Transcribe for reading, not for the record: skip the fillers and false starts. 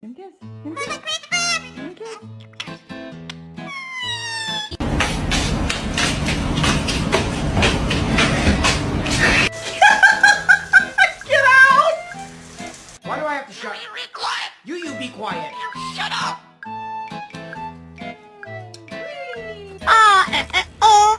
Give me a kiss. Give me a kiss. Give me a kiss. Get out! Why do I have to shut? Be quiet! You be quiet. You shut up! Oh.